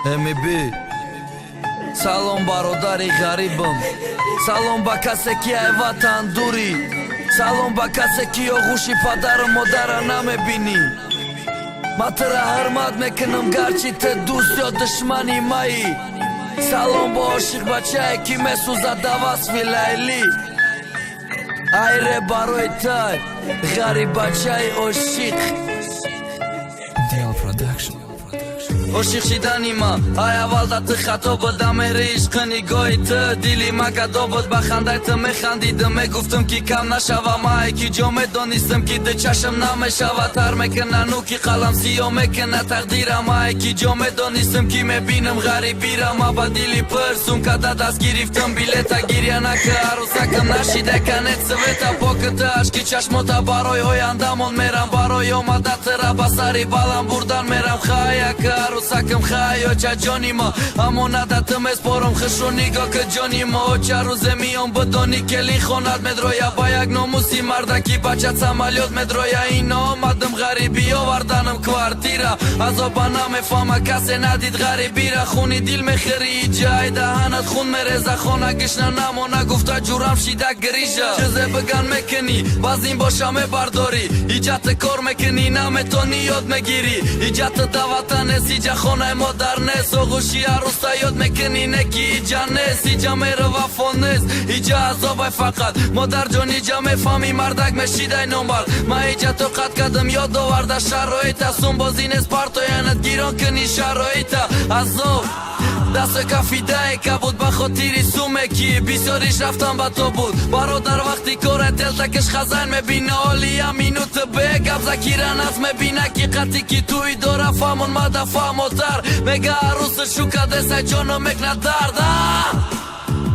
MEB سلام برادر غریبم، سلام با کسی که ای وطن دوری، سلام با کسی که آغوش پدر و مادر نمیبینی. من ترا حرمت میکنم گرچه تو دوست یا دشمنی مایی. سلام با عاشق بچه که میسوزد وصف لیلی. ایره برای تای غریب بچه عاشق دیال پرودکشن. عاشق شدنی ما ای اول دت خطا بدم عشق نگاهی تو دیلی ما گدا بود بخنده تو میخندیدم میگفتم که کم نشوم ما که جا میدانستم که ده چشم نمیشود تر میکنه نو که قلم سیاه میکنه تقدیرم ما که جا میدانستم که میبینم غریبی را ما با دیلی پرسون که دست گرفتم بیلتا گیریه نکه عروسکم نشیده کنت سویتا پاکت عشقی چشماتا برای آینده‌مان میرم برای آمدت را بسری بالم بردن میرم خواهی که عروسکم خواهی چه جانی ما اما ندتم اسپارم خشو نگاه که جانی ما چه روزه میام بدانی کلی خونت مدرویا با یک ناموسی مردکی بچه سمالیات مدرویا اینا آمدم غریبی آوردنم کوارتیرا از آبا نمیفهمه کسی ندید غریبی را خونی دیل میخری جای دهنت خون میرزه خونه گشنه نمانه گفته جورم شیده گریجه چیزه بگن میکنی باز این باشم برداری ایجات کار میکنی نمیتونی یاد میگیری ایجات دعوت نیست ایجا خونه مادر نیست آغوشی عروستا یاد میکنی نکی ایجا نیست ایجا میره وفا نیست ایجا عذابه فقط مادر جان ایجا میفهمی مردک میشیده نمبر ما ایجا تو قد کدم یاد آورده شرایط سون بازی نیست پرتاینت گیران کنی شرایط عذاب دست کفیده که بود بخاطری سومه کی بسیاریش رفتم با تو بود برادر وقتی کاره دل تکش خزن میبینه حالی امینوت به گب زکیرن از میبینه که قطی که توی داره فهمون مدفع مادر میگه عروس شوکده سه جانو میکنه درد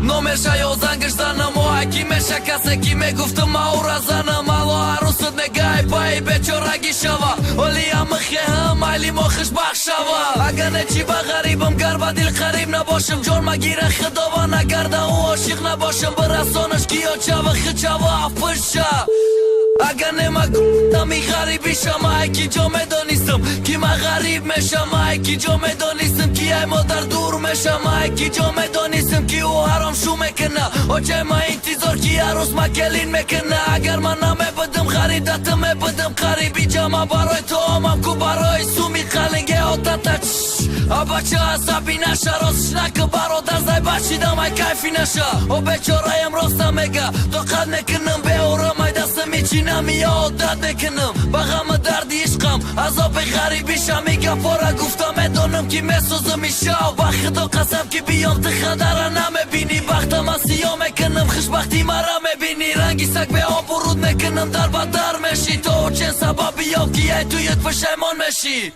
نمیشه یا زنگش زنم و حکی میشه کسی که میگفتم ما او را زنم الا عروست نگه پای بیچارگی شوا ولی هم خیهم علی مخش بخش شوا اگر نچی با غریبم گر با دل قریب نباشم جان مگیره خدا و نگرده و عاشق نباشم برسانش کیا چه و خچه و افشه اگر نمگم ای غریبی شما ایکی جا میدانستم که من غریب میشم ایکی جا میدانستم که ای مادر دور میشم ایکی جا میدانستم که او حرام شو میکنه آجای ما انتظار که عروس ما کلین میکنه اگر من نمیبدم خریدت میبدم غریبی جا برای تو آمم که برای سومی قلنگه آتتا بچه عصبی نشه راستش نکه برادر زای بچیدم ای کیفی نشه و بیچارایم راست میگه تو قد میکنم به اورم ای دست میچینم یا عادت میکنم با غم دردی عشقم عذاب غریبیشم میگه پاره گفتم میدونم که میسوزم میشه و با خدا قسم که بیام تو خدره نمیبینی وقتم از سیاه میکنم خوشبختی مرا میبینی رنگی سگ به آب ورود میکنم در بدر میشی تو چه سبب بیام که ای تویت پشیمان میشی